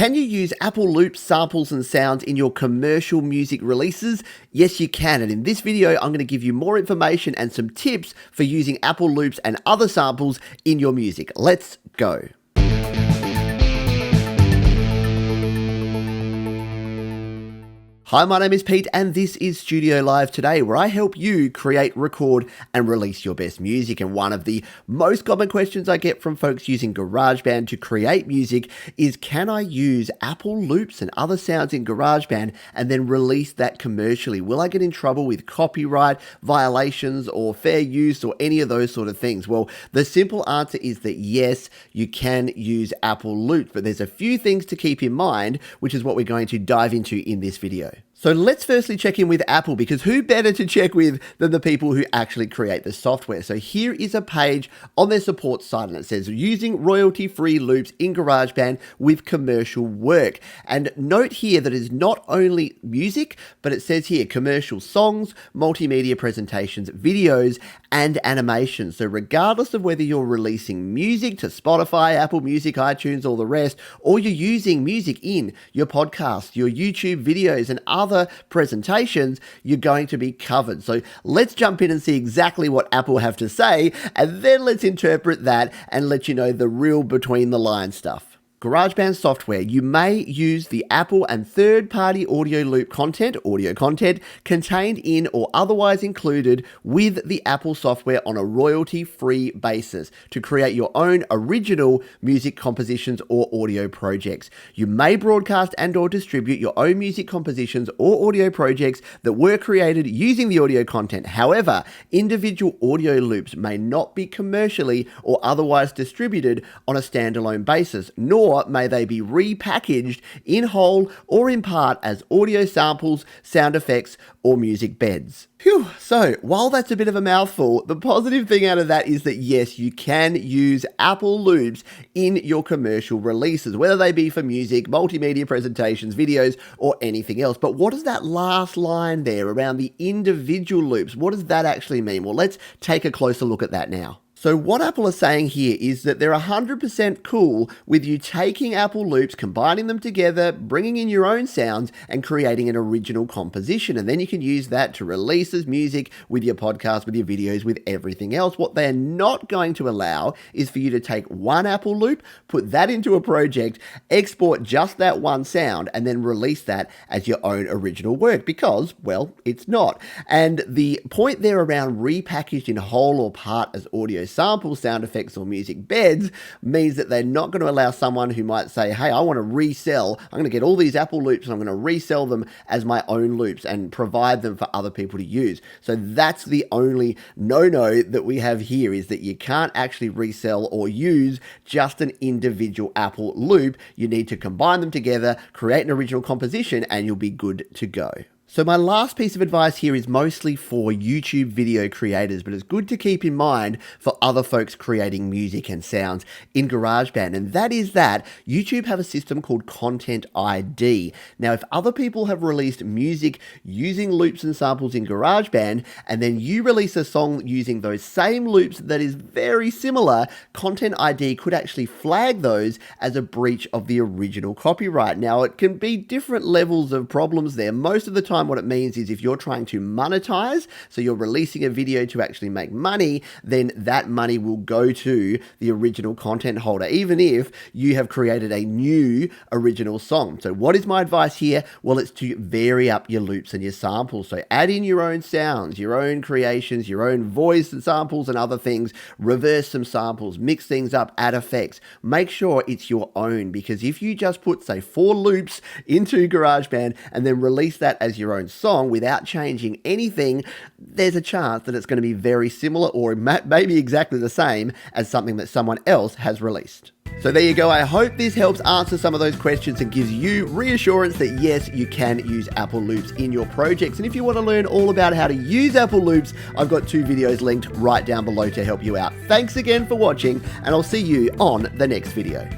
Can you use Apple Loops, samples and sounds in your commercial music releases? Yes, you can. And in this video, I'm going to give you more information and some tips for using Apple Loops and other samples in your music. Let's go. Hi, my name is Pete and this is Studio Live Today, where I help you create, record and release your best music. And one of the most common questions I get from folks using GarageBand to create music is, can I use Apple Loops and other sounds in GarageBand and then release that commercially? Will I get in trouble with copyright violations or fair use or any of those sort of things? Well, the simple answer is that yes, you can use Apple Loops, but there's a few things to keep in mind, which is what we're going to dive into in this video. So let's firstly check in with Apple, because who better to check with than the people who actually create the software? So here is a page on their support site and it says using royalty-free loops in GarageBand with commercial work. And note here that it is not only music, but it says here commercial songs, multimedia presentations, videos, and animations. So regardless of whether you're releasing music to Spotify, Apple Music, iTunes, or the rest, or you're using music in your podcast, your YouTube videos, and other presentations, you're going to be covered. So let's jump in and see exactly what Apple have to say, and then let's interpret that and let you know the real between the lines stuff. GarageBand software, you may use the Apple and third-party audio loop audio content contained in or otherwise included with the Apple software on a royalty-free basis to create your own original music compositions or audio projects. You may broadcast and or distribute your own music compositions or audio projects that were created using the audio content. However, individual audio loops may not be commercially or otherwise distributed on a standalone basis, nor may they be repackaged in whole or in part as audio samples, sound effects, or music beds. Phew. So while that's a bit of a mouthful, the positive thing out of that is that yes, you can use Apple Loops in your commercial releases, whether they be for music, multimedia presentations, videos, or anything else. But what does that last line there around the individual loops, what does that actually mean? Well, let's take a closer look at that now. So what Apple is saying here is that they're 100% cool with you taking Apple Loops, combining them together, bringing in your own sounds, and creating an original composition. And then you can use that to release as music with your podcast, with your videos, with everything else. What they're not going to allow is for you to take one Apple Loop, put that into a project, export just that one sound, and then release that as your own original work, because, well, it's not. And the point there around repackaged in whole or part as audio samples, sound effects, or music beds means that they're not going to allow someone who might say, hey, I want to resell, I'm going to get all these Apple Loops and I'm going to resell them as my own loops and provide them for other people to use. So that's the only no-no that we have here, is that you can't actually resell or use just an individual Apple Loop. You need to combine them together, create an original composition, and you'll be good to go. So my last piece of advice here is mostly for YouTube video creators, but it's good to keep in mind for other folks creating music and sounds in GarageBand. And that is that YouTube have a system called Content ID. Now, if other people have released music using loops and samples in GarageBand, and then you release a song using those same loops that is very similar, Content ID could actually flag those as a breach of the original copyright. Now, it can be different levels of problems there. Most of the time, what it means is if you're trying to monetize, so you're releasing a video to actually make money, then that money will go to the original content holder, even if you have created a new original song. So what is my advice here? Well, it's to vary up your loops and your samples. So add in your own sounds, your own creations, your own voice and samples and other things, reverse some samples, mix things up, add effects. Make sure it's your own, because if you just put, say, 4 loops into GarageBand and then release that as your own song without changing anything, there's a chance that it's going to be very similar or maybe exactly the same as something that someone else has released. So there you go. I hope this helps answer some of those questions and gives you reassurance that yes, you can use Apple Loops in your projects. And if you want to learn all about how to use Apple Loops, I've got 2 videos linked right down below to help you out. Thanks again for watching, and I'll see you on the next video.